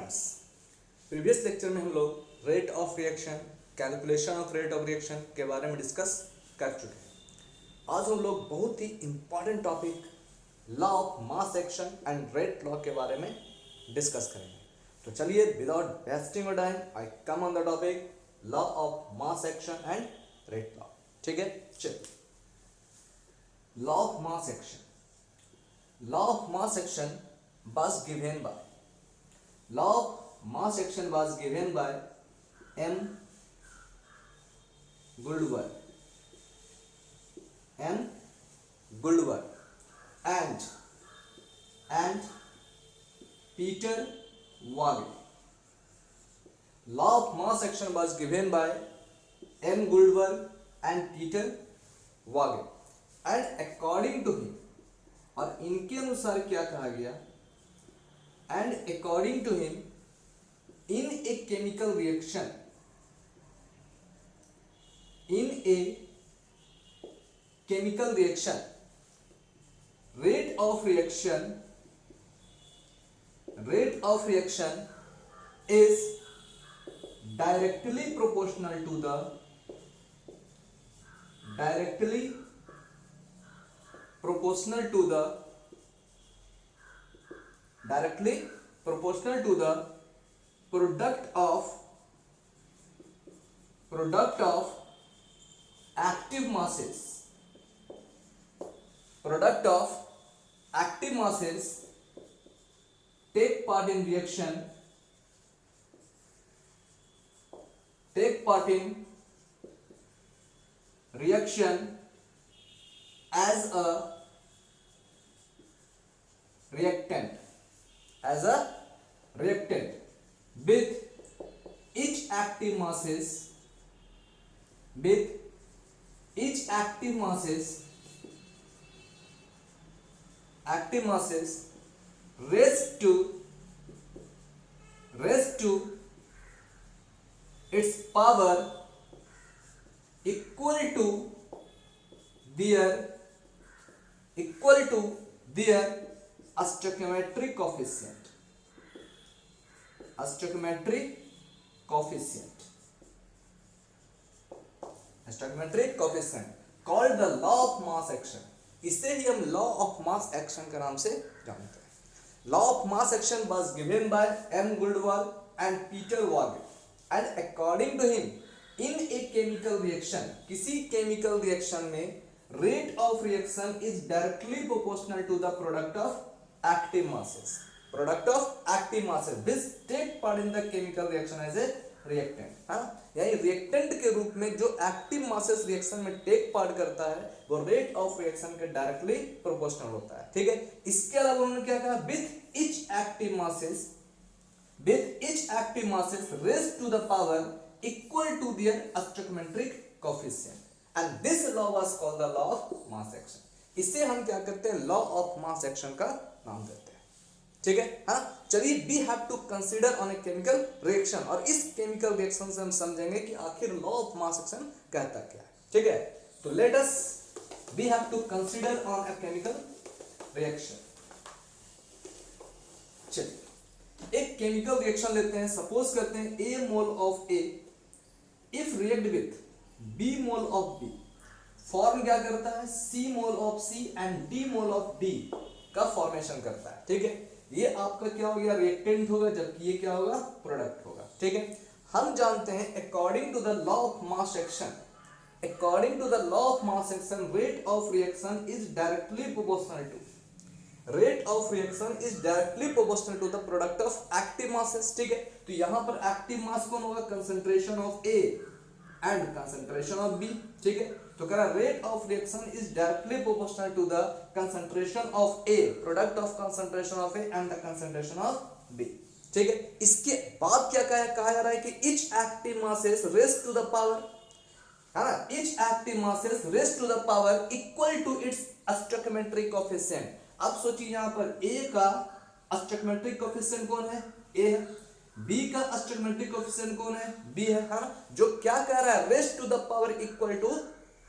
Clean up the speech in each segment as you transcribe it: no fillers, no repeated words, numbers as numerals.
Friends, previous lecture में हम लोग rate of reaction, calculation of rate of reaction के बारे में डिस्कस कर चुके हैं। आज हम लोग बहुत ही important topic law of mass action and rate law के बारे में डिस्कस करेंगे। तो चलिए without wasting of time I come on the topic law of mass action and rate law. ठीक है, चलिए law of mass action. Law of mass action was given by law of mass action was given by M. Goldberg and Peter Waage. Law of mass action was given by M. Goldberg and Peter Waage, and according to him, और इनके अनुसार क्या कहा गया, and according to him, in a chemical reaction, rate of reaction is directly proportional to the product of active masses take part in reaction as a reactant with each active masses raised to its power equal to their stoichiometric coefficient called the law of mass action। इसे ही हम law of mass action के नाम से जानते हैं। Law of mass action was given by M Guldberg and Peter Waage, and according to him in a chemical reaction, किसी chemical reaction में rate of reaction is directly proportional to the product of active masses this take part in the chemical reaction as a reactant. यानी reactant के रूप में जो active masses reaction में take part करता है वो रेट ऑफ रिएक्शन के डायरेक्टली प्रोपोर्शनल होता है। ठीक है, इसके अलावा उन्होंने क्या कहा, with each active masses raised to the power equal to their stoichiometric coefficient, and this law was called the law of mass action. इसे हम क्या करते हैं, लॉ ऑफ मास एक्शन का नाम देते हैं। ठीक है, चलिए we have to consider on a chemical reaction, और इस केमिकल रिएक्शन से हम समझेंगे कि आखिर लॉ ऑफ मास एक्शन कहता क्या है। ठीक है, तो let us we have to consider on a chemical reaction. चलिए एक केमिकल रिएक्शन लेते हैं, सपोज करते हैं a mole of A if react with b mole of B, form क्या करता है, c mole of C and d mole of D का फॉर्मेशन करता है। ठीक है, ये आपका क्या हो गया, रिएक्टेंट होगा, जबकि ये क्या होगा, प्रोडक्ट होगा। ठीक है, हम जानते हैं according to the law of mass action rate of reaction is directly proportional to the product of active masses. ठीक है, तो यहां पर एक्टिव मास कौन होगा, concentration of A and concentration of B. ठीक है, तो कह रहा rate of reaction is directly proportional to the concentration of A, product of concentration of A and the concentration of B. ठीक है, इसके बाद क्या कहा जा रहा है कि each active masses raised to the power, है ना, each active masses raised to the power equal to its stoichiometric coefficient. अब सोचिए यहां पर ए का स्टोइकोमेट्रिक कोएफिशिएंट कौन है, ए है, बी का स्टोइकोमेट्रिक कोएफिशिएंट कौन है, बी है ना, जो क्या कह रहा है, raised to the power equal to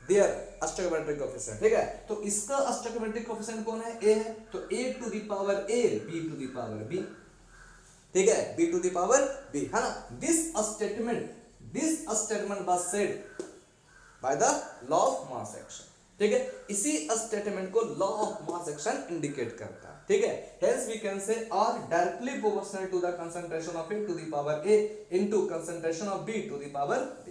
their stoichiometric coefficient. ठीक है, तो इसका स्टोइकोमेट्रिक कोएफिशिएंट कौन है, ए है, तो a to the power a b to the power b। ठीक है, b to the power b, है ना। This statement was said by the law of mass action, ठीक है। इसी स्टेटमेंट को law of mass action indicate करता है, ठीक है। Hence we can say r directly proportional to the concentration of a to the power a into concentration of b to the power b,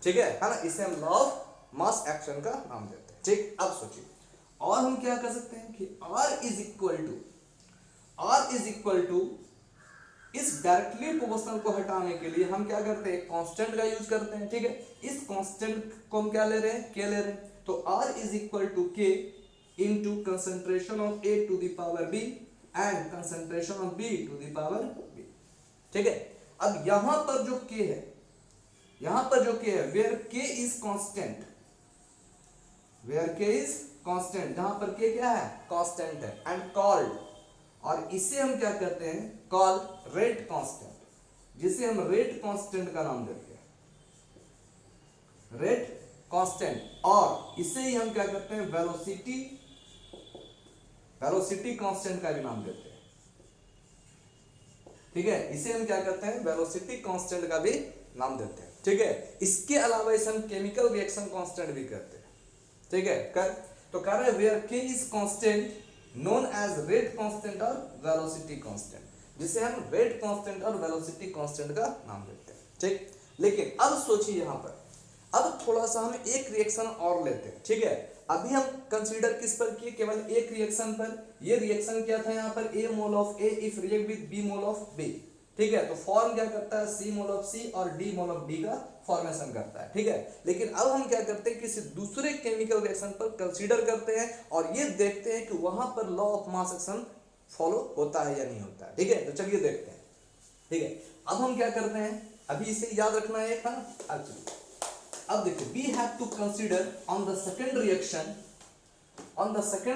ठीक है ना। इसे हम लॉ ऑफ मास एक्शन का नाम देते हैं, ठीक। अब सोचिए और हम क्या कर सकते हैं कि r इज इक्वल टू इस डायरेक्टली प्रोपोर्शनल को हटाने के लिए हम क्या करते हैं, कांस्टेंट का यूज करते हैं, ठीक है। इस कांस्टेंट को हम क्या ले रहे हैं, k ले रहे हैं, तो r is equal to k into concentration of a to the power b and concentration of b to the power b, ठीक है। अब यहां पर जो k है, वेयर k इज कांस्टेंट, जहां पर k क्या है, कांस्टेंट है, एंड कॉल्ड, और इसे हम क्या करते हैं, कॉल रेट कांस्टेंट, जिसे हम रेट कांस्टेंट का नाम देते हैं, रेट कांस्टेंट, और इसे ही हम क्या करते हैं, वेलोसिटी कांस्टेंट का भी नाम देते हैं, ठीक है। इसे हम क्या करते हैं, वेलोसिटी कांस्टेंट का भी नाम देते हैं, ठीक है। इसके अलावा इसे हम केमिकल रिएक्शन कांस्टेंट भी करते हैं, ठीक है। तो कह रहे हैं where k is constant known as rate constant और वेलोसिटी कांस्टेंट, जिसे हम रेट कांस्टेंट और वेलोसिटी कांस्टेंट का नाम देते हैं, ठीक। लेकिन अब सोचिए यहां पर, अब थोड़ा सा हम एक रिएक्शन और लेते हैं, ठीक है। अभी हम कंसीडर किस पर किए, केवल एक रिएक्शन पर। ये रिएक्शन क्या था यहाँ पर, a mole of a if react with b mole of b, ठीक है। तो फॉर्म क्या करता है, c मोल ऑफ c और d मोल ऑफ d का फॉर्मेशन करता है, ठीक है। लेकिन अब हम क्या करते हैं, किसी दूसरे केमिकल रिएक्शन पर कंसीडर करते हैं और ये देखते हैं कि वहां पर law of mass action follow होता है या नहीं होता है, ठीक है। तो चलिए देखते हैं, ठीक है। अब हम क्या करते हैं, अभी इसे याद रखना है, एक, अब देखिए we have to consider on the second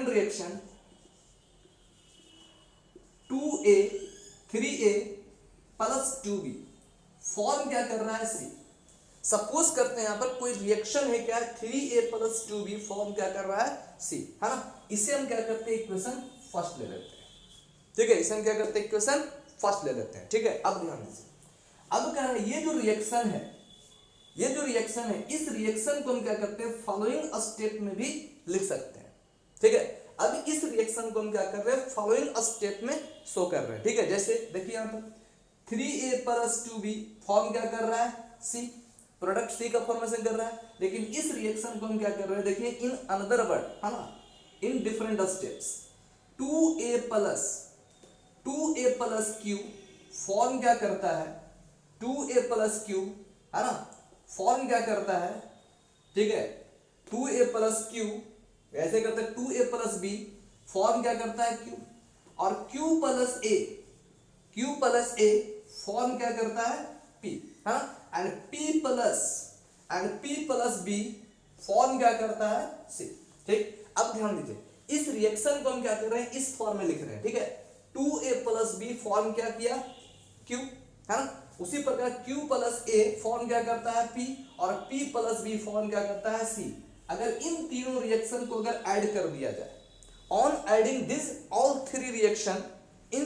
reaction 2a 3a plus 2b, form क्या कर रहा है, c। सपोज करते हैं यहां पर कोई रिएक्शन है, क्या 3a प्लस 2b, फॉर्म क्या कर रहा है, c, है ना। इसे हम क्या करते हैं, इक्वेशन फर्स्ट ले लेते हैं, ठीक है। इसे हम क्या करते हैं, इक्वेशन फर्स्ट ले लेते हैं, ठीक है। अब ध्यान दीजिए, अब क्या है, ये जो रिएक्शन है, इस रिएक्शन को हम क्या करते हैं, फॉलोइंग स्टेप में भी लिख सकते हैं, ठीक है। अब इस रिएक्शन को हम क्या कर रहे हैं, फॉलोइंग स्टेप में शो कर रहे हैं, ठीक है। जैसे देखिए यहां पर 3a प्लस 2b, फॉर्म क्या कर रहा है, c, प्रोडक्ट c का फॉर्मेशन कर रहा है। लेकिन इस रिएक्शन को हम क्या कर रहे हैं, देखिए इन अनदर वर्ड, है ना, in different steps, 2a plus q, form क्या करता है, 2a प्लस q, है ना, फॉर्म क्या करता है, ठीक है। 2a प्लस q ऐसे करते हैं, 2a प्लस b, फॉर्म क्या करता है, q, और q प्लस a, फॉर्म क्या करता है, p, है ना, and p plus b, form क्या करता है, c, ठीक। अब ध्यान दीजिए, इस रिएक्शन को हम क्या कर रहे हैं, इस फॉर्म में लिख रहे हैं, ठीक है। 2a प्लस b, फॉर्म क्या किया, q, है ना। उसी प्रकार q प्लस a, फॉर्म क्या करता है, p, और p प्लस b, फॉर्म क्या करता है, c। अगर इन तीनों रिएक्शन को अगर ऐड कर दिया जाए, on adding this all three reaction, इन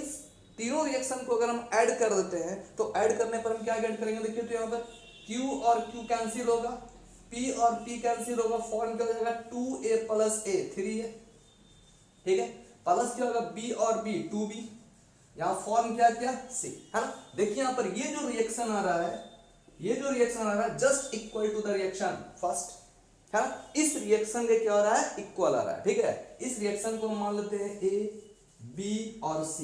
तीनों रिएक्शन को अगर हम ऐड कर देते हैं, तो ऐड करने पर हम क्या ऐड करेंगे, देखिए तो यहाँ पर q और q कैंसिल होगा, p और p कैंसिल होगा, फॉर्म क्या हो जाएगा, 2a प्लस a 3a, ठीक है। प्लस क्या होगा, b और b 2b, यहाँ फॉर्म क्या किया, c, है ना। देखिए यहाँ पर ये जो रिएक्शन आ रहा है, just equal to the reaction first, है ना। इस रिएक्शन के क्या हो रहा है, इक्वल आ रहा है, ठीक है। इस रिएक्शन को हम मान लेते हैं a, b और c।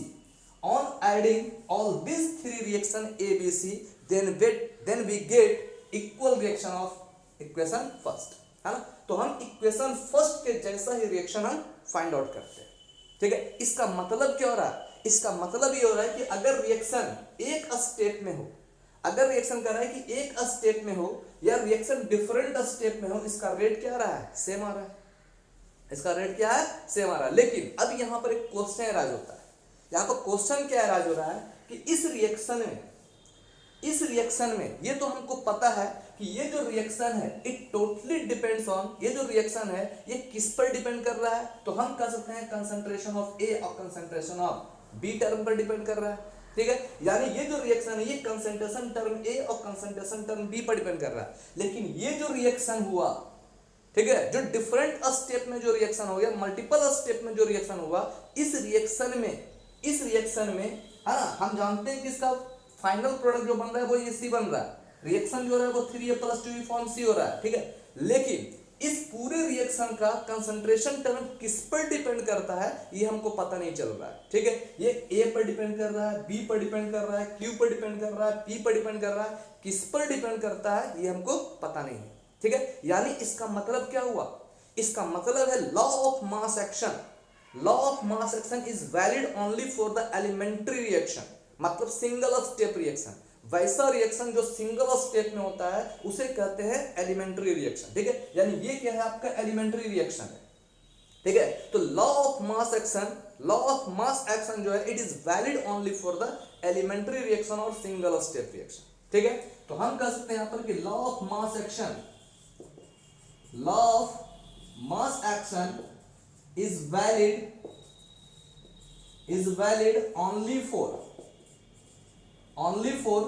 On adding all this three reaction a b c, then we get equal reaction of equation first, है ना। तो हम इक्वेशन फर्स्ट के जैसा ही रिएक्शन हम फाइंड आउट करते हैं, ठीक है। इसका मतलब क्या हो रहा है, इसका मतलब ये हो रहा है कि अगर रिएक्शन एक स्टेप में हो, अगर रिएक्शन कर रहा है कि एक स्टेप में हो या रिएक्शन डिफरेंट स्टेप में हो, इसका रेट क्या आ रहा है, सेम आ रहा है, इसका रेट क्या है, सेम आ रहा है। लेकिन अब यहां पर एक क्वेश्चन राज होता है, यहां पर क्वेश्चन क्या राज हो रहा है कि इस रिएक्शन में ये तो हमको पता है कि ये जो रिएक्शन है इट टोटली डिपेंड्स ऑन, ये जो रिएक्शन है ये किस पर डिपेंड कर रहा है, तो हम कह सकते हैं कंसंट्रेशन ऑफ ए और कंसंट्रेशन ऑफ बी टर्म पर डिपेंड कर रहा है, ठीक है, यानी ये जो रिएक्शन है ये कंसंट्रेशन टर्म ए और कंसंट्रेशन टर्म बी पर डिपेंड कर रहा है, लेकिन ये जो रिएक्शन हुआ, ठीक है, जो डिफरेंट स्टेप में जो रिएक्शन हो गया, मल्टीपल स्टेप में जो रिएक्शन हुआ, इस रिएक्शन में है ना, हम जानते हैं कि इसका फाइनल प्रोडक्ट जो बन रहा है वो ये सी बन रहा है, रिएक्शन जो है वो 3A + 2B फॉर्म सी हो रहा है, ठीक है, लेकिन इस पूरे रिएक्शन का कंसंट्रेशन टर्म किस पर डिपेंड करता है ये हमको पता नहीं चल रहा है, ठीक है, ये ए पर डिपेंड कर रहा है, बी पर डिपेंड कर रहा है, क्यू पर डिपेंड कर रहा है, पी पर डिपेंड कर रहा है, किस पर डिपेंड करता है ये हमको पता नहीं है, ठीक है, यानी इसका मतलब क्या हुआ, इसका मतलब है law of mass action, law of mass action is valid only for the elementary reaction, मतलब सिंगल स्टेप रिएक्शन, वैसा रिएक्शन जो सिंगल स्टेप में होता है उसे कहते हैं एलिमेंट्री रिएक्शन, ठीक है, यानी ये क्या है आपका एलिमेंट्री रिएक्शन है, ठीक है, तो लॉ ऑफ मास एक्शन जो है it is valid only for the elementary reaction और सिंगल स्टेप रिएक्शन, ठीक है, तो हम कह सकते हैं यहां पर कि law of mass action is valid only for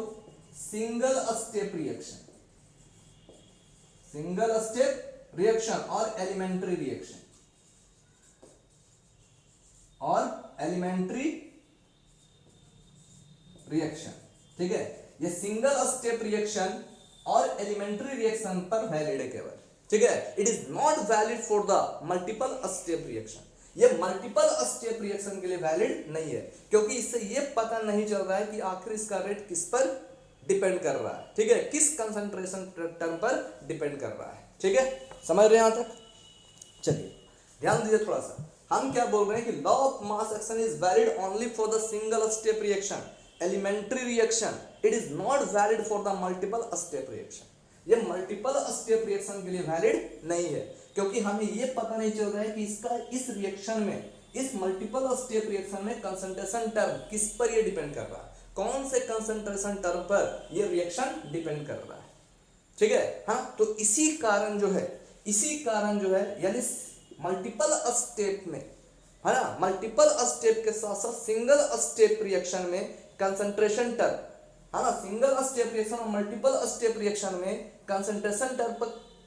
single step reaction or elementary reaction, ठीक है, ये सिंगल स्टेप रिएक्शन और एलिमेंट्री रिएक्शन पर वैलिड है केवल, ठीक है, it is not valid for the multiple step reaction, ये मल्टीपल स्टेप रिएक्शन के लिए वैलिड नहीं है, क्योंकि इससे ये पता नहीं चल रहा है कि आखिर इसका रेट किस पर डिपेंड कर रहा है, ठीक है, किस कंसंट्रेशन टर्म पर डिपेंड कर रहा है, ठीक है, समझ रहे हैं यहां तक, चलिए ध्यान दीजिए थोड़ा सा, हम क्या बोल रहे हैं कि law of mass action is valid only for the single step reaction, elementary reaction, it is not valid for the multiple step reaction, ये मल्टीपल स्टेप रिएक्शन के लिए वैलिड नहीं है, क्योंकि हमें ये पता नहीं चल रहा है कि इसका इस रिएक्शन में, इस मल्टीपल स्टेप रिएक्शन में कंसंट्रेशन टर्म किस पर ये डिपेंड कर रहा है, कौन से कंसंट्रेशन टर्म पर ये रिएक्शन डिपेंड कर रहा है, ठीक है, हाँ, तो इसी कारण जो है यानी मल्टीपल स्टेप में, है ना, मल्टीपल स्टेप के साथ साथ सिंगल स्टेप रिएक्शन में कंसंट्रेशन टर्म, है ना, सिंगल स्टेप रिएक्शन और मल्टीपल स्टेप रिएक्शन में कंसंट्रेशन टर्म पर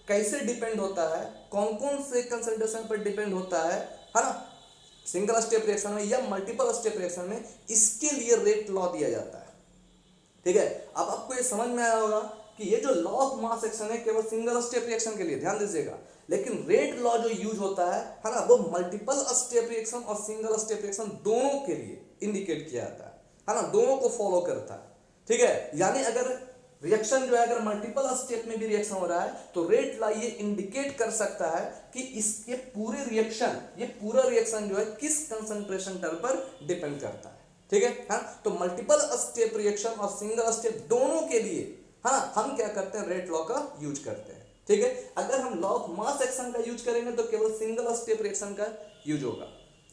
कैसे डिपेंड होता है, कौन कौन से कंसंट्रेशन पर डिपेंड होता है ना, सिंगल स्टेप रिएक्शन में या मल्टीपल स्टेप रिएक्शन में, इसके लिए रेट लॉ दिया जाता है, ठीक है, अब आपको ये समझ में आया होगा कि ये जो लॉ ऑफ मास एक्शन है केवल सिंगल स्टेप रिएक्शन के लिए, ध्यान दीजिएगा, लेकिन रेट लॉ जो यूज होता है ना, वो मल्टीपल स्टेप रिएक्शन और सिंगल स्टेप रिएक्शन दोनों के लिए इंडिकेट किया जाता है ना, दोनों को फॉलो करता है, ठीक है, यानी अगर रिएक्शन जो है अगर मल्टीपल स्टेप में भी रिएक्शन हो रहा है तो रेट लॉ ये इंडिकेट कर सकता है कि इसके पूरे रिएक्शन, ये पूरा रिएक्शन जो है किस कंसंट्रेशन टर्म पर डिपेंड करता है, ठीक है, हाँ, तो मल्टीपल स्टेप रिएक्शन और सिंगल स्टेप दोनों के लिए, हाँ, हम क्या करते हैं, रेट लॉ का यूज करते हैं, ठीक है, अगर हम लॉ ऑफ मास एक्शन का यूज करेंगे तो केवल सिंगल स्टेप रिएक्शन का यूज होगा,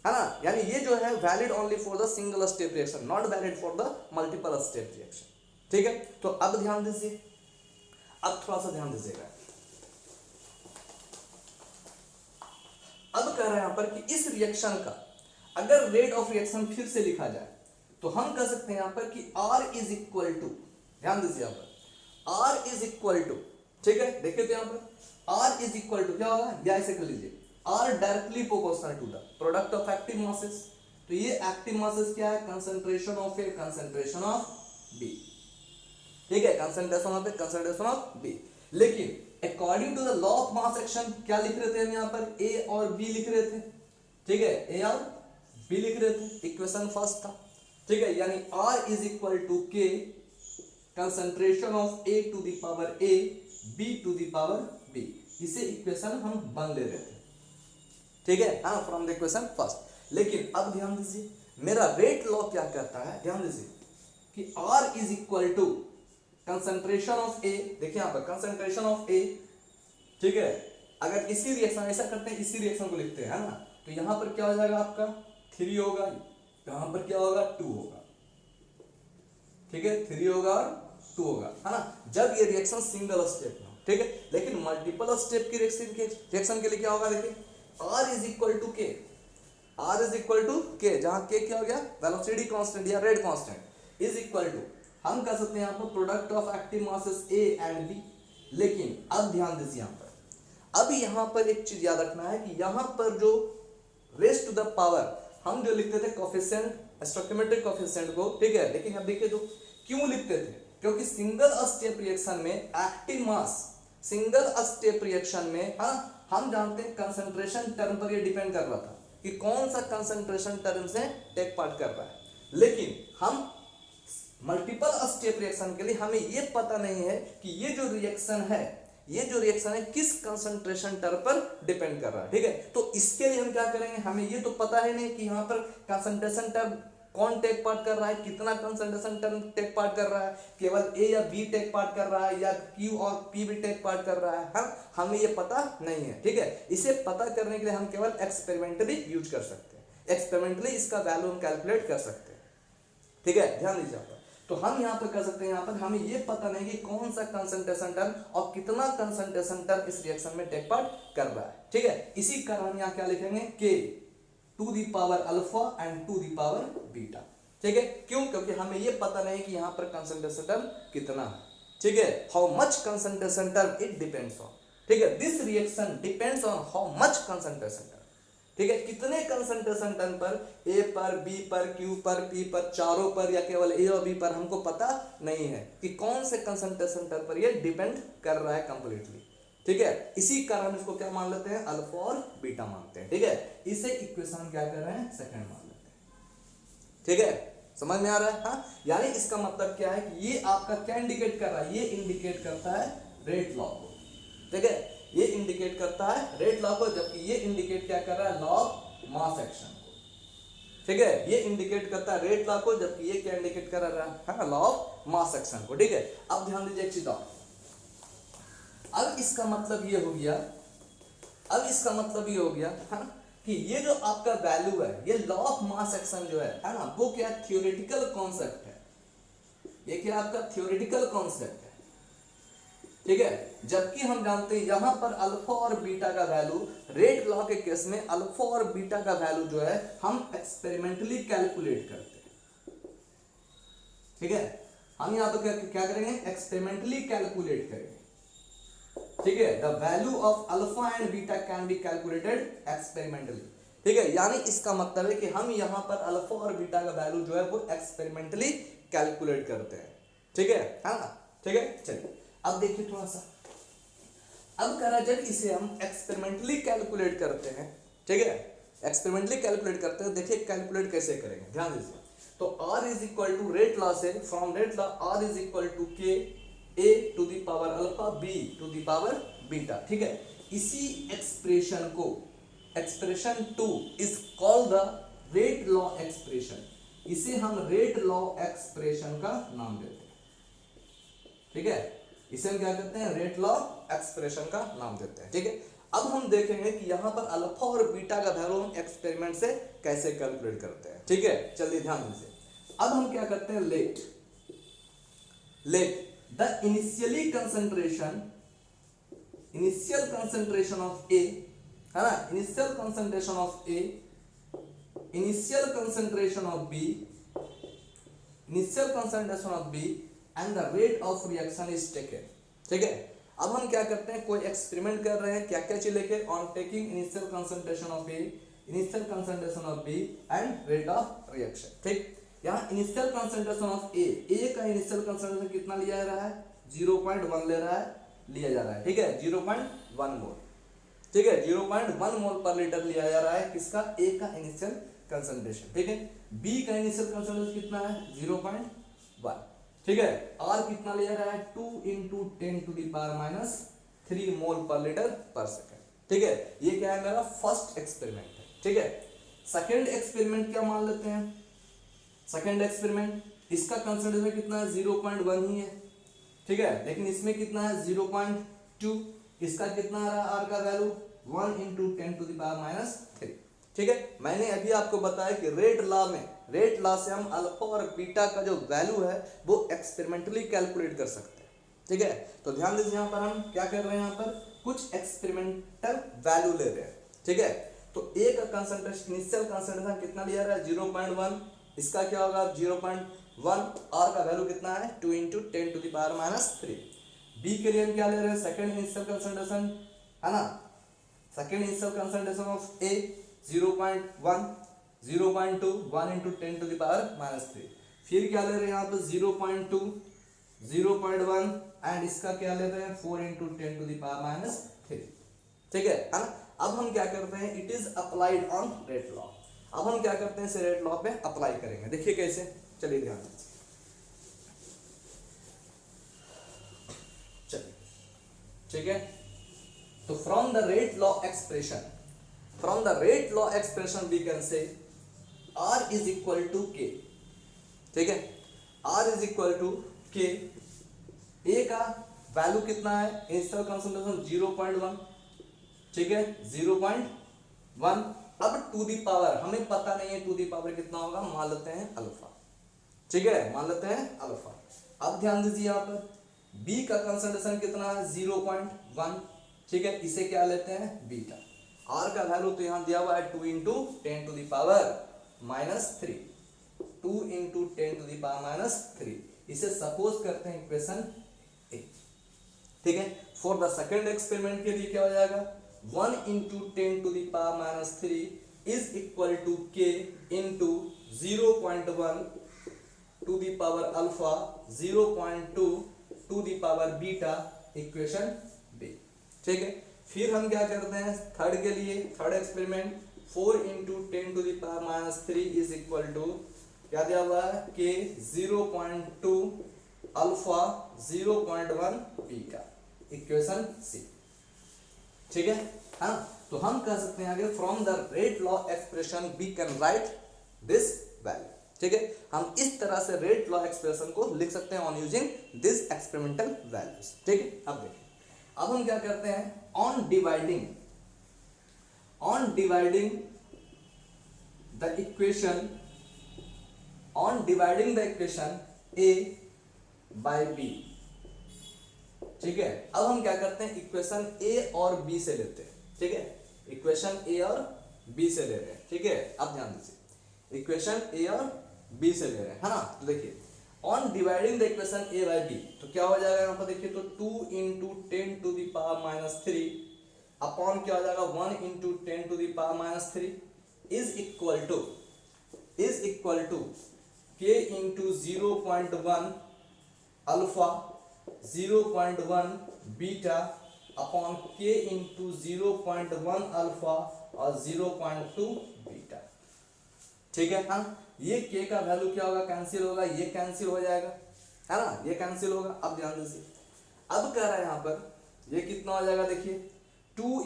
है ना, यानी ये जो है valid only for the single step reaction, not valid for the multiple step reaction, ठीक है, तो अब ध्यान दीजिए, अब थोड़ा सा ध्यान दीजिएगा, अब कह रहे हैं यहां पर कि इस रिएक्शन का अगर रेट ऑफ रिएक्शन फिर से लिखा जाए तो हम कह सकते हैं यहां पर कि R इज इक्वल टू, ध्यान दीजिए यहां पर R इज इक्वल टू, ठीक है, देखिए तो यहां पर R इज इक्वल टू क्या होगा, या ऐसे कर लीजिए, R directly proportional to the product of active masses, तो ये एक्टिव मासेस क्या है, concentration of a, concentration of B, ठीक है, कंसंट्रेशन ऑफ बी, लेकिन according to the law of mass action क्या लिख रहे थे हम यहाँ पर, ए और बी लिख रहे थे, ठीक है, ए और बी लिख रहे थे, इक्वेशन फर्स्ट था, ठीक है, यानी R is equal to k concentration of a to the power a, b to the power b, इसे इक्वेशन हम वन ले रहे थे, ठीक है, हाँ, फ्रॉम द इक्वेशन फर्स्ट, लेकिन अब ध्यान दीजिए मेरा रेट लॉ क्या कहता है, ध्यान दीजिए कि R is equal to concentration of A, देखिए यहां पर कंसंट्रेशन ऑफ ए, ठीक है, अगर इसी रिएक्शन ऐसा करते हैं, इसी रिएक्शन को लिखते हैं, है ना, तो यहां पर क्या हो जाएगा आपका 3 होगा, यहां पर क्या होगा 2 होगा, ठीक है, 3 होगा और 2 होगा, है ना, जब ये रिएक्शन सिंगल स्टेप में, ठीक है, लेकिन मल्टीपल स्टेप की रिएक्शन के लिए क्या होगा, देखिए R is equal to k, R is equal to k, जहां के क्या हो गया, वेलोसिटी कांस्टेंट या rate constant, is equal to, हम कह सकते हैं यहाँ पर product of active masses a and b. लेकिन अब ध्यान दीजिए यहाँ पर, अब यहाँ पर एक चीज याद रखना है कि यहाँ पर जो रेस्ट टू द पावर हम जो लिखते थे कोफिशिएंट, स्टोइकियोमेट्रिक कोफिशिएंट को, ठीक है, लेकिन अब देखिए तो क्यों लिखते थे, क्योंकि सिंगल स्टेप रिएक्शन में active mass, single step reaction में, हाँ, हम जानते हैं कंसंट्रेशन टर्म पर ये डिपेंड कर रहा था कि कौन सा कंसंट्रेशन टर्म से टेक पार्ट कर रहा है। लेकिन हम मल्टीपल स्टेप रिएक्शन के लिए हमें ये पता नहीं है कि ये जो रिएक्शन है, ये जो रिएक्शन है किस कंसंट्रेशन टर्म पर डिपेंड कर रहा है, ठीक है। तो इसके लिए हम क्या करेंगे, हमें ये तो पता है नहीं कि यहाँ पर कंसंट्रेशन टर्म कौन टेक पार्ट कर रहा है, कितना कंसंट्रेशन टर्म टेक पार्ट कर रहा है, केवल ए या बी टेक पार्ट कर रहा है या क्यू और पी भी टेक पार्ट कर रहा है, हमें ये पता नहीं है, ठीक है। इसे पता करने के लिए हम केवल एक्सपेरिमेंटली यूज कर सकते हैं, एक्सपेरिमेंटली इसका वैल्यू हम कैलकुलेट कर सकते हैं, ठीक है, ध्यान दीजिए। तो हम यहाँ पर कर सकते हैं, यहाँ पर हमें ये पता नहीं कि कौन सा कंसंट्रेशन टर्म और कितना कंसंट्रेशन टर्म इस रिएक्शन में टेक पार्ट कर रहा है, ठीक है। इसी कारण हम यहाँ क्या लिखेंगे, k to the power alpha and to the power beta, ठीक है। क्यों, क्योंकि हमें ये पता नहीं कि यहाँ पर कंसंट्रेशन टर्म कितना है, ठीक है, how much concentration term it depends on, ठीक है, this reaction depends on how much concentration term, ठीक है, कितने कंसंट्रेशन टर्म पर, ए पर, बी पर, क्यू पर, पी पर, चारों पर या केवल ए और बी पर, हमको पता नहीं है कि कौन से कंसंट्रेशन टर्म पर ये डिपेंड कर रहा है कंप्लीटली, ठीक है। इसी कारण इसको क्या मान लेते हैं, अल्फा और बीटा मानते हैं, ठीक है। इसे इक्वेशन क्या कर रहे हैं, सेकंड मान लेते हैं, ठीक है, समझ में आ रहा है, हाँ। यानी इसका मतलब क्या है कि ये आपका क्या इंडिकेट कर रहा है, ये इंडिकेट करता है रेट लॉ को, ठीक है, ये इंडिकेट करता है रेट लॉ को, जबकि ये इंडिकेट क्या कर रहा है, लॉ ऑफ मास एक्शन को, ठीक है। ये इंडिकेट करता है रेट लॉ को, जबकि ये क्या इंडिकेट कर रहा है, लॉ ऑफ मास एक्शन को, ठीक है। अब ध्यान दीजिए एक चीज और, अब इसका मतलब ये हो गया, अब इसका मतलब ये हो गया, है ना, कि ये जो आपका वैल्यू है, ये लॉ ऑफ मास एक्शन जो है ना, वो क्या थियोरेटिकल कॉन्सेप्ट है, ये क्या आपका थियोरेटिकल कॉन्सेप्ट है, ठीक है। जबकि हम जानते हैं यहां पर अल्फा और बीटा का वैल्यू, रेट लॉ के केस में अल्फा और बीटा का वैल्यू जो है हम एक्सपेरिमेंटली कैलकुलेट करते हैं, ठीक है। हम यहां पर क्या करेंगे, एक्सपेरिमेंटली कैलकुलेट करेंगे, ठीक है। The value of alpha and beta can be calculated experimentally, ठीक है। यानी इसका मतलब है कि हम यहां पर अल्फा और बीटा का वैल्यू जो है वो एक्सपेरिमेंटली कैलकुलेट करते हैं, ठीक है, ठीक है। चलिए अब देखिए थोड़ा सा, अब कह रहा है जब इसे हम एक्सपेरिमेंटली कैलकुलेट करते हैं, ठीक है, एक्सपेरिमेंटली कैलकुलेट करते हैं, देखिए कैलकुलेट कैसे करेंगे, ध्यान दीजिए। तो R is equal to rate law से, from rate law R is equal to k A to the power alpha B to the power beta, ठीक है। इसी एक्सप्रेशन को, expression 2 is called the rate law expression, इसे हम rate law expression का नाम देते हैं, ठीक है। इसे हम क्या करते हैं, रेट लॉ एक्सप्रेशन का नाम देते हैं, ठीक है। अब हम देखेंगे कि यहां पर अल्फा और बीटा का वैल्यू हम एक्सपेरिमेंट से कैसे कैलकुलेट करते हैं, ठीक है। चलिए ध्यान दीजिए, अब हम क्या करते हैं, let the initial concentration of A, है ना, initial concentration of A, initial concentration of B, initial concentration of B and the rate of reaction is taken, ठीक है। अब हम क्या करते हैं, कोई एक्सपेरिमेंट कर रहे हैं, क्या क्या चीज लेके, on taking initial concentration of A, initial concentration of B and rate of reaction, ठीक। यहाँ इनिशियल कंसंट्रेशन ऑफ ए का इनिशियल कंसंट्रेशन कितना लिया जा रहा है, 0.1 लिया जा रहा है, ठीक है, 0.1 मोल, ठीक है, 0.1 मोल पर लीटर लिया जा रहा है, किसका, ए का इनिशियल कंसंट्रेशन, ठीक है। बी का इनिशियल कंसंट्रेशन कितना है, 0.1, ठीक है। आर कितना लिया जा रहा है, 2 × 10⁻³ मोल पर लीटर पर सेकेंड, ठीक है। ये क्या है, मेरा फर्स्ट एक्सपेरिमेंट है, ठीक है। सेकेंड एक्सपेरिमेंट क्या मान लेते हैं, सेकेंड एक्सपेरिमेंट, इसका कंसंट्रेशन कितना है, 0.1 ही है, ठीक है, लेकिन इसमें कितना है, 0.2, इसका कितना आ रहा है, आर का वैल्यू 1 × 10⁻³, ठीक है। मैंने अभी आपको बताया कि रेट लॉ से हम अल्फा और बीटा का जो वैल्यू है वो एक्सपेरिमेंटली कैलकुलेट कर सकते हैं, ठीक है। तो ध्यान दीजिए, यहाँ पर हम क्या कर रहे हैं, यहाँ पर कुछ एक्सपेरिमेंटल वैल्यू ले रहे हैं, ठीक है। तो ए का कंसंट्रेशन, इनिशियल कंसंट्रेशन कितना लिया रहा है, 0.1, इसका क्या होगा, 0.1 आर का वैल्यू कितना है 2 into 10 to the power -3। B के लिए हम क्या ले रहे हैं सेकंड इनिशियल कंसंट्रेशन है ना, second initial concentration of a 0.1 0.2 1 into 10 to the power -3। फिर क्या ले रहे हैं यहाँ पर 0.2 0.1 एंड इसका क्या ले रहे हैं 4 इंटू 10 टू द पावर -3। ठीक है ना। अब हम क्या करते हैं it is applied on rate law. अब हम क्या करते हैं इसे रेट लॉ पे अप्लाई करेंगे, देखिए कैसे, चलिए ध्यान दीजिए। चलिए ठीक है, तो from the rate law expression we can say R is equal to k. ठीक है, R is equal to k. ए का वैल्यू कितना है इनिशियल कंसंट्रेशन 0.1। ठीक है 0.1। अब टू दी पावर हमें पता नहीं है टू दी पावर कितना होगा, मान लेते हैं अल्फा। ठीक है, मान लेते हैं अल्फा। अब ध्यान दीजिए यहाँ पर बी का कंसंट्रेशन कितना है 0.1। ठीक है, इसे क्या लेते हैं बीटा। आर का वैल्यू तो यहाँ दिया हुआ है 2 into 10 to the power -3, 2 into 10 to the power -3। इसे सपोज करते हैं इक्वेशन ए। ठीक है, फॉर द सेकंड एक्सपेरिमेंट के लिए क्या हो जाएगा 1 into 10 to the power -3 is equal to k into 0.1 to the power alpha 0.2 to the power beta, equation B. ठीक है, फिर हम क्या करते हैं थर्ड के लिए, third experiment 4 into 10 to the power -3 is equal to क्या दिया हुआ है के 0.2 अल्फा 0.1 बीटा, इक्वेशन सी। ठीक है हाँ, तो हम कह सकते हैं आगे from the rate law expression we can write this value. ठीक है, हम इस तरह से रेट लॉ एक्सप्रेशन को लिख सकते हैं on using this experimental values. ठीक है, अब देखिए, अब हम क्या करते हैं on dividing the equation a by b. ठीक है, अब हम क्या करते हैं इक्वेशन ए और बी से लेते हैं। ठीक है, इक्वेशन ए और बी से ले रहे हैं। ठीक है, अब ध्यान दीजिए इक्वेशन ए और बी से ले रहे हैं है ना। तो देखिए on dividing the equation a by b तो क्या हो जाएगा यहाँ पर देखिए, तो 2 into 10 to the power -3 upon क्या हो जाएगा 1 into 10 to the power -3 is equal to k into 0.1 alpha 0.1 beta upon k into 0.1 alpha और 0.2 बीटा। ठीक है हाँ, ये के का वैल्यू क्या होगा कैंसिल होगा, ये कैंसिल हो जाएगा है ना, ये कैंसिल होगा। अब ध्यान दीजिए, अब कह रहा है यहाँ पर ये कितना हो जाएगा देखिए 2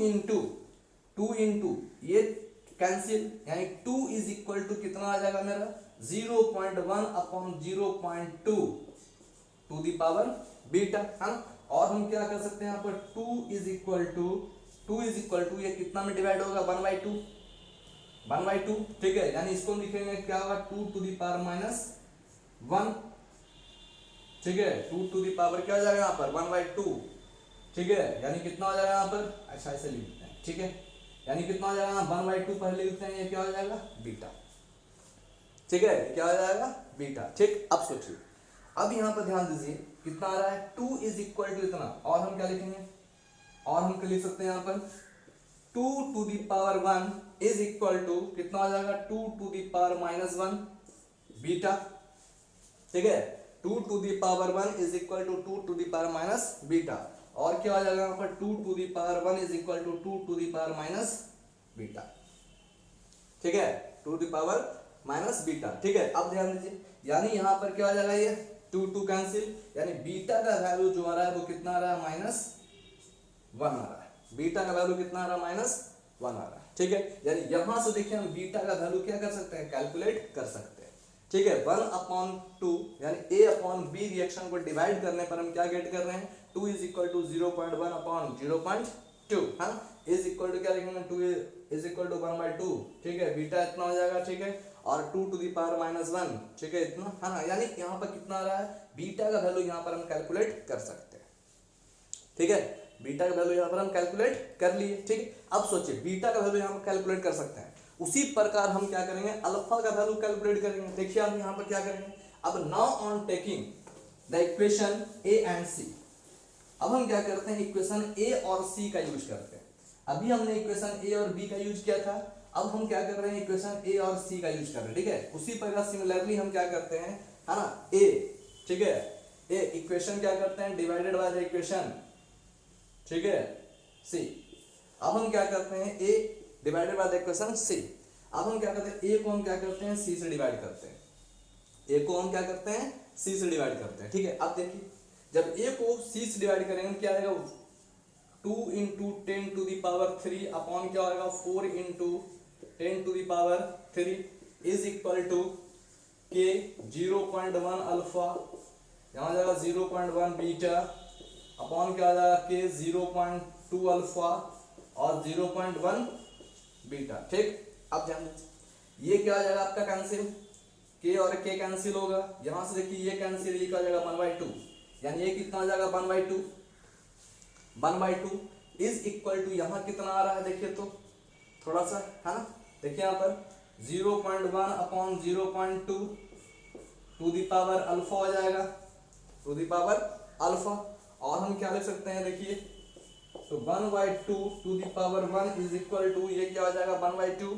इंटू ये कैंसिल यानी 2 इज इक्वल टू कितना आ जाएगा मेरा 0.1 upon 0.2 to the power beta है ना। और हम क्या कर सकते हैं यहाँ पर 2 इज इक्वल टू ये कितना में डिवाइड होगा 1/2। ठीक है, यानी इसको लिखेंगे क्या होगा 2 टू दी पावर -1। ठीक है, 2 टू दी पावर क्या हो जाएगा यहाँ पर 1/2। ठीक है, यानी कितना हो जाएगा यहाँ पर, अच्छा ऐसे लिखते हैं। ठीक है, यानी कितना हो जाएगा 1/2 पहले लिखते हैं, ये क्या हो जाएगा बीटा। ठीक है, क्या हो जाएगा बीटा। ठीक, अब सोचिए, अब यहाँ पर ध्यान दीजिए कितना आ रहा है 2 इज इक्वल टू इतना, और हम क्या लिखेंगे, और हम क्या लिख सकते हैं यहाँ पर 2 to the power 1 is equal to कितना हो जाएगा 2 टू दी पावर -1 बीटा। ठीक है, 2 to the power 1 is equal to 2 to the power minus beta, और क्या हो जाएगा यहाँ पर 2 to the power 1 is equal to 2 to the power minus beta. ठीक है, 2 दी पावर माइनस बीटा। ठीक है, अब ध्यान दीजिए, यानी यहाँ पर क्या हो जाएगा ये 2 कैंसिल, यानी बीटा का वैल्यू जो आ रहा है वो कितना आ रहा है -1 आ रहा है। बीटा का वैल्यू कितना आ रहा है -1 आ रहा है। ठीक है, यानी यहां से देखिए हम बीटा का वैल्यू क्या कर सकते हैं कैलकुलेट कर सकते हैं। ठीक है, 1/2 यानी a अपॉन b रिएक्शन को डिवाइड करने पर हम क्या गेट कर रहे हैं 2 इज इक्वल टू 0.1 अपॉन 0.2 है ना, इज इक्वल टू क्या लिखेंगे 2 इज इक्वल टू 1/2। ठीक है, बीटा इतना हो जाएगा। ठीक है, और 2 टू दी पावर -1 ठीक है इतना है ना, यानी यहाँ पर कितना आ रहा है बीटा का वैल्यू यहाँ पर हम कैलकुलेट कर सकते हैं। ठीक है, बीटा का वैल्यू यहाँ पर हम कैलकुलेट कर लिए। ठीक है, अब सोचिए बीटा का वैल्यू यहाँ पर कैलकुलेट कर सकते हैं, उसी प्रकार हम क्या करेंगे अल्फा का वैल्यू कैलकुलेट करेंगे। देखिए हम यहाँ पर क्या करेंगे अब now on taking the equation A and C, अब हम क्या करते हैं, इक्वेशन ए और सी का यूज करते हैं। अभी हमने इक्वेशन ए और बी का यूज किया था, अब हम क्या कर रहे हैं, इक्वेशन ए और सी का यूज कर रहे हैं। ठीक है, उसी प्रकार सिमिलरली हम क्या करते हैं, है ना, ए, ठीक है, ए इक्वेशन क्या करते हैं, डिवाइडेड बाय द इक्वेशन, ठीक है, सी। अब हम क्या करते हैं, A divided by the equation C. अब हम क्या करते हैं, ए को हम क्या करते हैं, सी से डिवाइड करते हैं, ए को हम क्या करते हैं, सी से डिवाइड करते हैं। ठीक है, अब देखिए जब ए को सी से डिवाइड करेंगे क्या आएगा, 2 into 10 to the power 3 upon क्या होगा, 4 into 10 to the power 3 is equal to k 0.1 alpha, यहाँ जाएगा 0.1 बीटा अपॉन क्या आ जाएगा, के 0.2 अल्फा और 0.1 बीटा। ठीक, अब ध्यान दीजिए ये क्या आ जाएगा आपका कैंसिल, के और के कैंसिल होगा, यहां से देखिए ये कैंसिल, ये क्या आ जाएगा 1/2, यानी ये कितना आ जाएगा 1/2, 1/2 इज इक्वल टू यहाँ कितना आ रहा है देखिए तो थोड़ा सा, है ना, देखिए यहाँ पर 0.1 upon 0.2 to the power alpha हो जाएगा, टू दी पावर अल्फा। और हम क्या लिख सकते हैं, देखिए तो 1/2 to the power 1 is equal to ये क्या हो जाएगा 1/2,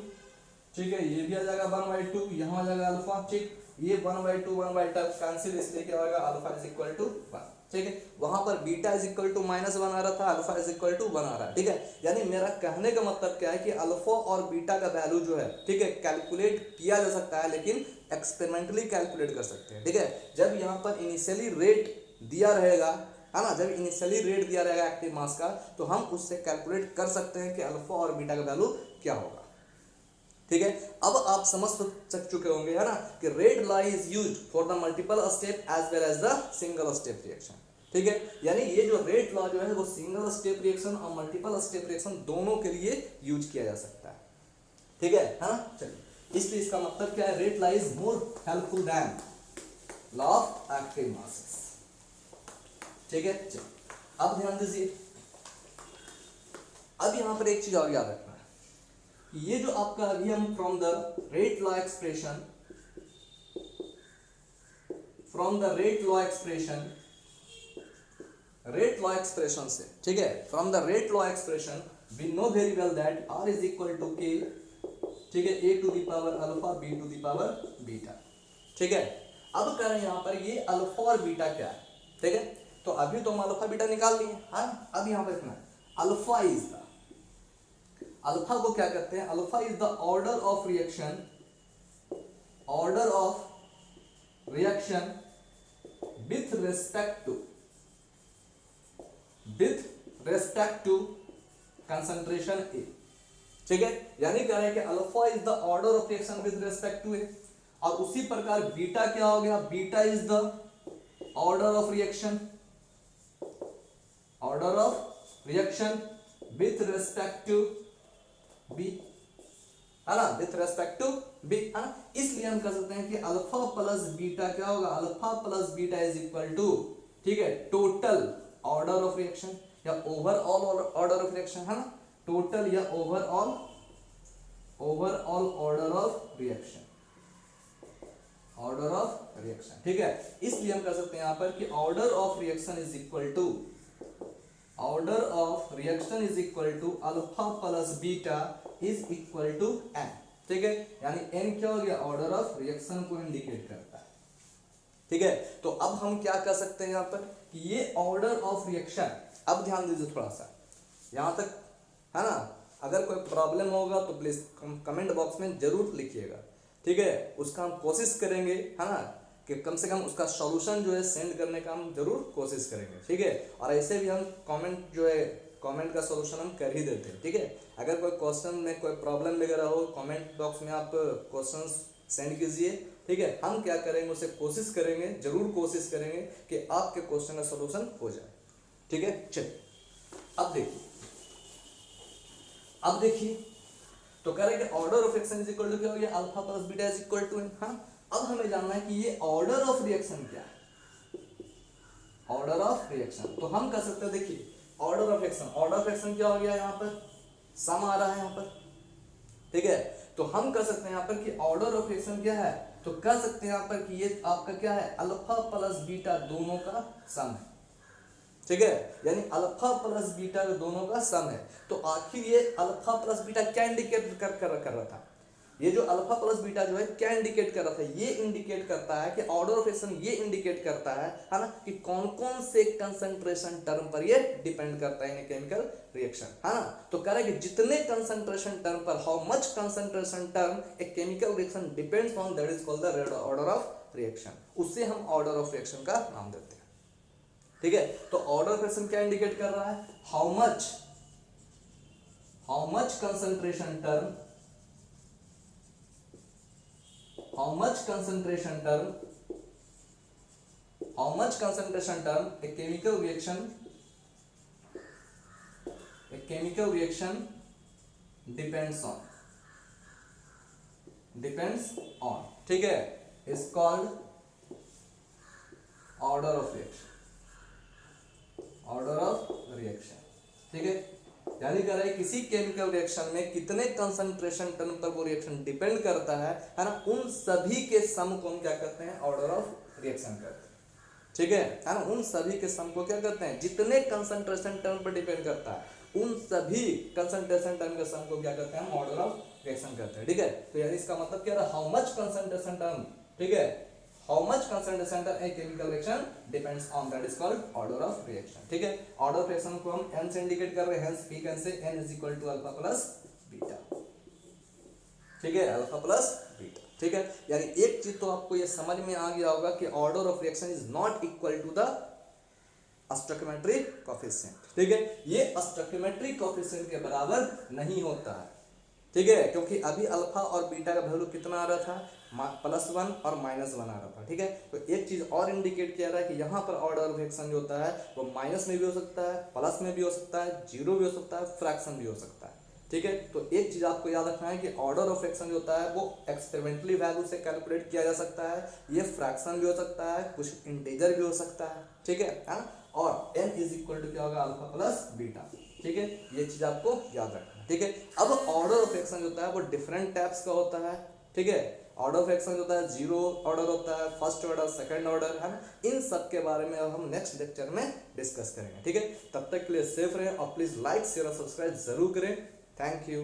ठीक है, ये भी आ जाएगा 1/2, यहाँ आ जाएगा अल्फा। ठीक, ये 1/2 1/2 कैंसिल, इसलिए क्या होगा, अल्फा इज इक्वल टू 1। ठीक है, वहां पर बीटा इज इक्वल टू -1 आ रहा था, अल्फा इज इक्वल टू 1 आ रहा है। ठीक है, यानी मेरा कहने का मतलब क्या है कि अल्फा और बीटा का वैल्यू जो है, ठीक है, कैलकुलेट किया जा सकता है, लेकिन एक्सपेरिमेंटली कैलकुलेट कर सकते हैं। ठीक है, जब यहाँ पर इनिशियली रेट दिया रहेगा, है ना, जब इनिशियली रेट दिया रहेगा एक्टिव मास का, तो हम उससे कैलकुलेट कर सकते हैं कि अल्फा और बीटा का वैल्यू क्या होगा। ठीक है, अब आप समझ सक चुके होंगे, है ना, कि rate law is used for the multiple step as well as the single step reaction. ठीक है, यानी ये जो रेट लॉ जो है वो सिंगल स्टेप रिएक्शन और मल्टीपल स्टेप रिएक्शन दोनों के लिए यूज किया जा सकता है। ठीक है ना, चलिए, इसलिए इसका मतलब क्या है, rate law is more helpful than law of active masses. ठीक है, चलिए अब ध्यान दीजिए, अब यहां पर एक चीज और याद रखना है, ये जो आपका अभी हम from the rate law expression, from the rate law expression, rate law expression से, ठीक है, from the rate law expression we know very well that R is equal to k, ठीक है, a to the power alpha b to the power beta. ठीक है, अब करें यहां पर ये अल्फा और बीटा क्या है। ठीक है, तो अभी तो हम अल्फा बीटा निकाल लिए, हाँ, अब यहां पर इतना अल्फा इज द, अल्फा को क्या कहते हैं, alpha is the order of reaction, order of reaction with respect to concentration A. ठीक है, यानी कह रहे हैं कि alpha is the order of reaction with respect to A, और उसी प्रकार बीटा क्या हो गया, beta is the order of reaction, order of reaction with respect to B, है ना, विथ रेस्पेक्ट टू बी, है ना। इसलिए हम कह सकते हैं कि अल्फा प्लस बीटा क्या होगा, alpha plus beta is equal to, ठीक है, टोटल ऑर्डर ऑफ रिएक्शन या ओवरऑल ऑर्डर ऑफ रिएक्शन, है ना, टोटल या overall order of reaction, order of reaction. ठीक है, इसलिए हम कह सकते हैं यहां पर कि order of reaction is equal to, order of reaction is equal to alpha plus beta is equal to n. ठीक है, यानी एन क्या हो गया, ऑर्डर ऑफ रिएक्शन को इंडिकेट करता है। ठीक है, तो अब हम क्या कर सकते हैं यहां पर कि ये ऑर्डर ऑफ रिएक्शन, अब ध्यान दीजिए थोड़ा सा यहां तक, है ना, अगर कोई प्रॉब्लम होगा तो प्लीज कमेंट बॉक्स में जरूर लिखिएगा। ठीक है, उसका हम कोशिश करेंगे, है ना, कि कम से कम उसका सॉल्यूशन जो है सेंड करने का हम जरूर कोशिश करेंगे। ठीक है, और ऐसे भी हम कमेंट जो है, कमेंट का सॉल्यूशन हम कर ही देते हैं। ठीक है, अगर कोई क्वेश्चन में कोई प्रॉब्लम वगैरह हो, कमेंट बॉक्स में आप क्वेश्चंस सेंड कीजिए। ठीक है, हम क्या करेंगे, उसे कोशिश करेंगे, जरूर कोशिश करेंगे कि आपके क्वेश्चन का सॉल्यूशन हो जाए। ठीक है, चलिए अब देखिए तो कह रहे हैं कि order of reaction is equal to क्या हो गया, alpha plus beta is equal to n. हाँ, अब हमें जानना है कि ये ऑर्डर ऑफ रिएक्शन क्या है, ऑर्डर ऑफ रिएक्शन। तो हम कह सकते हैं, देखिए order of reaction, order of reaction क्या हो गया, यहाँ पर सम आ रहा है यहाँ पर। ठीक है, तो हम कह सकते हैं यहाँ पर कि ऑर्डर ऑफ रिएक्शन क्या है, तो कह सकते हैं यहाँ पर कि ये आपका क्या है, अल्फा प्लस बीटा दोनों का सम है, ठीक है, यानी अल्फा प्लस बीटा दोनों का सम है। तो आखिर ये अल्फा प्लस बीटा क्या इंडिकेट कर रहा था, ये जो अल्फा प्लस बीटा जो है क्या इंडिकेट कर रहा था, ये इंडिकेट करता है कि ऑर्डर ऑफ रिएक्शन ये इंडिकेट करता है ना, कि कौन कौन से कंसंट्रेशन टर्म पर ये डिपेंड करता है इन केमिकल रिएक्शन, है ना। तो कह रहा है कि जितने कंसंट्रेशन टर्म पर, how much concentration term A chemical reaction depends on, that is called the order of reaction, उससे हम ऑर्डर ऑफ रिएक्शन का नाम देते हैं, ठीक है। तो ऑर्डर ऑफ रिएक्शन क्या इंडिकेट कर रहा है, how much concentration term, how much concentration term a chemical reaction depends on, ठीक है, is called order of reaction, ठीक है। यानी कह रहा है किसी केमिकल रिएक्शन में कितने कंसंट्रेशन टर्म पर वो रिएक्शन डिपेंड करता है ना, उन सभी के सम को हम क्या करते हैं, ऑर्डर ऑफ रिएक्शन करते हैं, ठीक है ना। उन सभी के सम को क्या करते हैं, जितने कंसंट्रेशन टर्म पर डिपेंड करता है उन सभी कंसंट्रेशन टर्म के सम को क्या करते हैं, हम ऑर्डर ऑफ रिएक्शन करते हैं, ठीक है। तो यानी इसका मतलब क्या है, हाउ मच कंसंट्रेशन टर्म, ठीक है, how much concentration term a chemical reaction depends on, that is called order of reaction, ठीक है। ऑर्डर ऑफ रिएक्शन को हम n से इंडिकेट कर रहे हैं, hence p can say n is equal to alpha plus beta, ठीक है, अल्फा प्लस बीटा, ठीक है। यानी एक चीज तो आपको ये समझ में आ गया होगा कि order of reaction is not equal to the stoichiometric coefficient, ठीक है, ये स्टोइकियोमेट्रिक कोएफिशिएंट के बराबर नहीं होता है, ठीक है, क्योंकि अभी अल्फा और बीटा का वैल्यू कितना आ रहा था, +1 और -1 आ रहा था, ठीक है। तो एक चीज और इंडिकेट किया रहा है कि यहाँ पर ऑर्डर ऑफ रिएक्शन जो होता है वो माइनस में भी हो सकता है, प्लस में भी हो सकता है, जीरो भी हो सकता है, फ्रैक्शन भी हो सकता है, ठीक है। तो एक चीज आपको याद रखना है कि ऑर्डर ऑफ रिएक्शन जो होता है वो एक्सपेरिमेंटली वैल्यू से कैलकुलेट किया जा सकता है, ये फ्रैक्शन भी हो सकता है, कुछ इंटीजर भी हो सकता है, ठीक है ना। और n इज इक्वल टू क्या होगा, अल्फा प्लस बीटा, ठीक है, ये चीज आपको याद रखना है, ठीक है। अब ऑर्डर ऑफ रिएक्शन जो होता है वो डिफरेंट टाइप्स का होता है, ठीक है। ऑर्डर ऑफ रिएक्शन जो होता है, जीरो ऑर्डर होता है, फर्स्ट ऑर्डर, सेकंड ऑर्डर, है ना। इन सब के बारे में अब हम नेक्स्ट लेक्चर में डिस्कस करेंगे, ठीक है। तब तक के लिए सेफ रहें और प्लीज लाइक शेयर और सब्सक्राइब जरूर करें। Thank you.